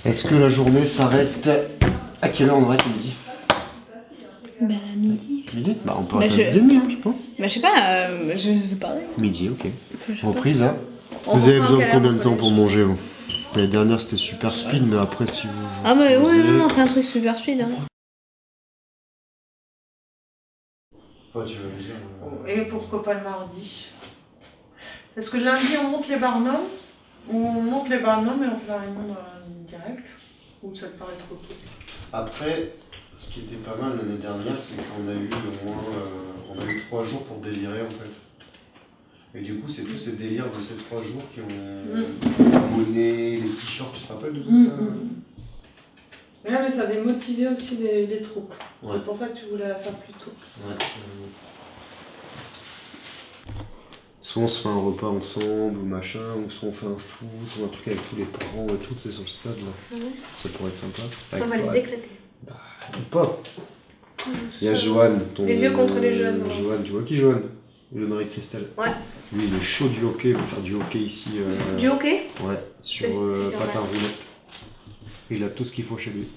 Est-ce que la journée s'arrête à quelle heure en vrai, midi? Bah midi. Midi? Bah on peut attendre demi, hein, je pense. Bah je sais pas, je sais pas. Midi, ok. Je Reprise, hein. On Vous avez reprend besoin de quelle heure combien de au temps collège pour manger, vous? L'année dernière c'était super speed, mais après si vous... Ah mais oui, posez- non, on fait un truc super speed. Hein. Ouais, tu veux me dire, Et pourquoi pas le mardi? Est-ce que lundi on monte les barnums? Ou on monte les barnums et on fait la réunion direct? Ou ça te paraît trop tôt? Après, ce qui était pas mal l'année dernière, c'est qu'on a eu au moins on a eu 3 jours pour délirer en fait. Et du coup, c'est tous ces délires de ces 3 jours qui ont la monnaie, les t-shirts, tu te rappelles de tout ça? Ouais, mais ça avait motivé aussi les troupes. Ouais. C'est pour ça que tu voulais la faire plus tôt. Ouais. Soit on se fait un repas ensemble ou machin, ou soit on fait un foot ou un truc avec tous les parents et tout, c'est sur le stade là. Ouais. Ça pourrait être sympa. On va les éclater. Bah, pas. Il y a Johan, ton... Les vieux contre les jeunes. Ouais. Johan, tu vois qui Johan? Le Marie-Christelle. Ouais. Lui, il est chaud du hockey, il veut faire du hockey ici. Du hockey? Ouais, sur C'est sur patin la- roulette. Il a tout ce qu'il faut chez lui.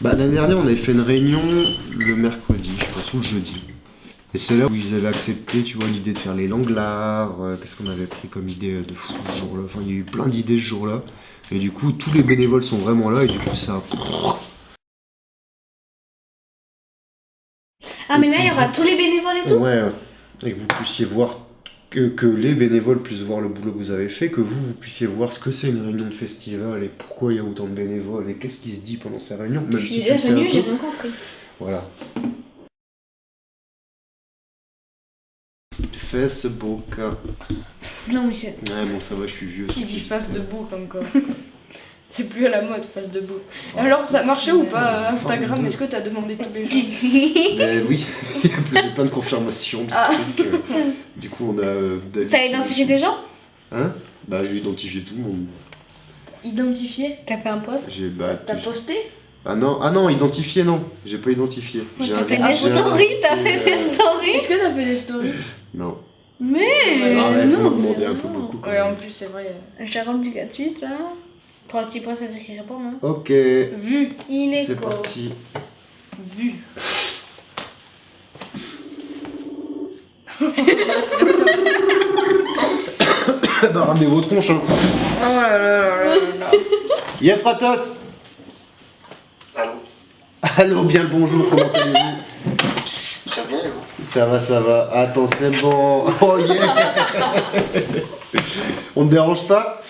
Bah, l'année dernière, on avait fait une réunion le mercredi, je pense, ou le jeudi. Et c'est là où ils avaient accepté, tu vois, l'idée de faire les Langlards. Qu'est-ce qu'on avait pris comme idée de fou ce jour-là? Enfin, il y a eu plein d'idées ce jour-là. Et du coup, tous les bénévoles sont vraiment là, et du coup, ça... Ah mais là il y aura tous les bénévoles et tout? Ouais, et que vous puissiez voir, que les bénévoles puissent voir le boulot que vous avez fait, que vous puissiez voir ce que c'est une réunion de festival, et pourquoi il y a autant de bénévoles, et qu'est-ce qui se dit pendant ces réunions, même Je si suis tu le déjà sais un venue, j'ai peu. rien compris. Voilà. Facebook. Non Michel. Ouais, bon, ça va, je suis vieux. Qui dit face debout encore? C'est plus à la mode, face debout. Alors, ça marchait ou pas Instagram? Est-ce que t'as demandé tous les jours? Oui, j'ai plein de confirmations du truc. Du coup, on a David. T'as identifié des gens? Hein? Bah, j'ai identifié tout le monde. Identifié? T'as fait un post? T'as posté? Ah non, identifié, non. J'ai pas identifié. J'ai T'as fait invité- des stories? T'as invité, fait des stories? Est-ce que t'as fait des stories? Non. Mais Ah ouais, faut non. me demander un peu beaucoup. Quand Ouais, en même. plus, c'est vrai. J'ai rempli la suite là. 3 petits points, ça s'écrit répondre. Hein. Ok, Vu. Il est c'est quoi? parti. Vu. Bah, ramenez vos tronches, hein. Oh là là là là là. Yefratos. Allô? Allô, bien le bonjour, comment allez-vous? Très bien, et vous? Ça va. Attends, c'est bon. Oh yeah. On te dérange pas?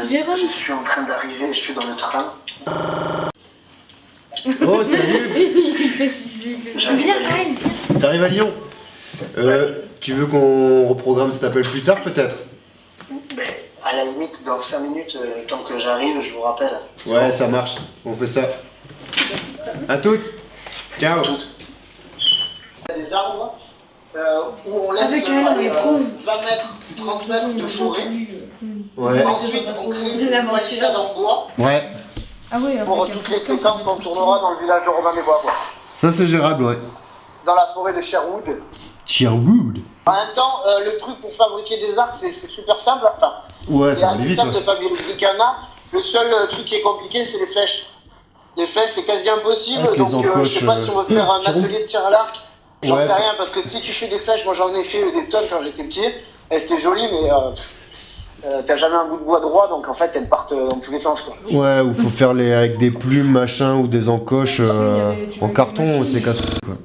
Jérôme. Je suis en train d'arriver, je suis dans le train. Oh, salut. Il fait si. J'arrive Viens, à Lyon. Gaël, viens. T'arrives à Lyon? Tu veux qu'on reprogramme cet appel plus tard, peut-être? Mais à la limite, dans 5 minutes, le temps que j'arrive, je vous rappelle. Ouais, ça marche. On fait ça. À toutes. Ciao. Toutes. Il y a des arbres où on laisse Avec elle, on les trouve. 20 mètres, 30 mètres de forêt. Ouais. Ensuite, on crée une L'aventure. palissade en bois Ouais. Ah oui, pour toutes les séquences qu'on tournera dans le village de Robin-des-Bois, quoi. Ça, c'est gérable, ouais. Dans la forêt de Sherwood. Sherwood. En même temps, le truc pour fabriquer des arcs, c'est super simple. Enfin, Ouais, c'est ça va assez vite. simple de Ouais. fabriquer un arc. Le seul truc qui est compliqué, c'est les flèches. Les flèches, c'est quasi impossible. Avec les Donc, je encoches, sais pas si on veut faire un tir- atelier de tir à l'arc. J'en Ouais. sais rien, parce que si tu fais des flèches, moi j'en ai fait des tonnes quand j'étais petit. Et c'était joli, mais t'as jamais un bout de bois droit, donc en fait, elles partent dans tous les sens, quoi. Ouais, ou faut faire les avec des plumes, machin, ou des encoches Tu en veux carton, des c'est casse quoi.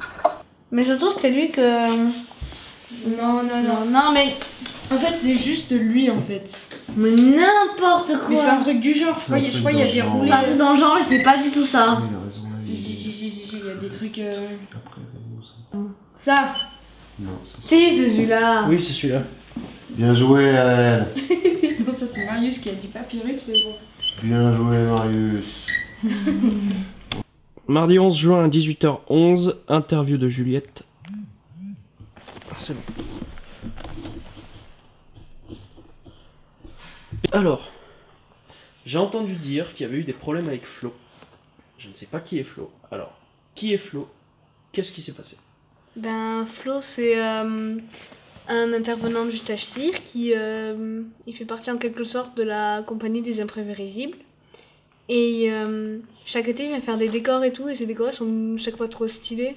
Mais surtout, c'était lui que. Non, mais. En fait, c'est juste lui en fait. Mais n'importe quoi! Mais c'est un truc du genre. C'est un Je truc crois qu'il y a dans des le genre. roulés. C'est un truc dans le genre, il fait pas du tout ça. Il a raison, là, Si, il y a des trucs. Après, Ça. non, ça, Si, c'est celui-là. Oui, c'est celui-là. Bien joué, Aël. Non, ça c'est Marius qui a dit Papyrus, mais bon. Bien joué, Marius. Mardi 11 juin à 18h11, interview de Juliette. Ah, c'est bon. Alors, j'ai entendu dire qu'il y avait eu des problèmes avec Flo. Je ne sais pas qui est Flo. Alors, qui est Flo? Qu'est-ce qui s'est passé? Ben, Flo, c'est. un intervenant du Tachsir qui il fait partie en quelque sorte de la compagnie des imprévisibles. Et chaque été, il vient faire des décors et tout, et ces décors sont chaque fois trop stylés.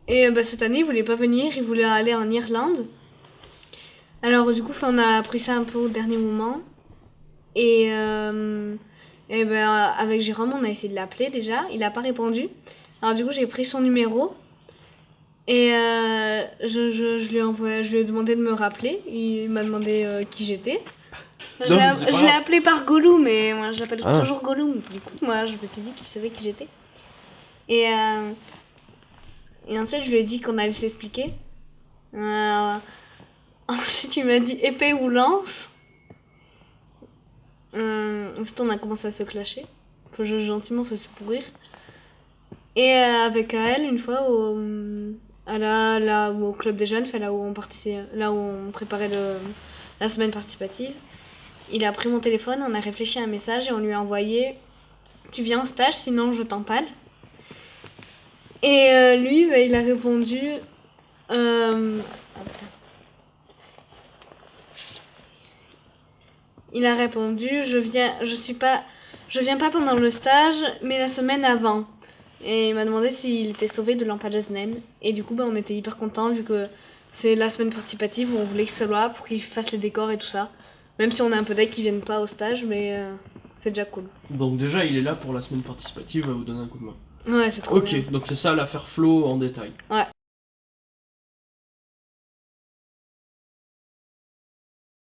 Et cette année, il voulait pas venir, il voulait aller en Irlande. Alors du coup, on a pris ça un peu au dernier moment. Et avec Jérôme, on a essayé de l'appeler déjà, il a pas répondu. Alors du coup, j'ai pris son numéro. Et je lui ai demandé de me rappeler. Il m'a demandé qui j'étais. Non, mais c'est pas Je l'ai grave. appelé par Gollum, mais moi je l'appelle Ah. toujours Gollum. Du coup, moi je me suis dit qu'il savait qui j'étais. Et ensuite, je lui ai dit qu'on allait s'expliquer. Ensuite, il m'a dit épée ou lance. Ensuite, on a commencé à se clasher. Gentiment, faut se pourrir. Et avec elle, une fois, là où au club des jeunes, là où on préparait la semaine participative, il a pris mon téléphone, on a réfléchi à un message et on lui a envoyé « Tu viens au stage, sinon je t'empale ». Et lui, il a répondu il a répondu « Je viens pas pendant le stage, mais la semaine avant ». Et il m'a demandé s'il était sauvé de l'empaleuse naine. Et du coup, on était hyper contents vu que c'est la semaine participative où on voulait qu'il soit là pour qu'il fasse les décors et tout ça. Même si on a un peu d'aide qui viennent pas au stage, mais c'est déjà cool. Donc déjà, il est là pour la semaine participative, à vous donner un coup de main. Ouais, c'est trop bien. Ok, donc c'est ça l'affaire Flo en détail. Ouais.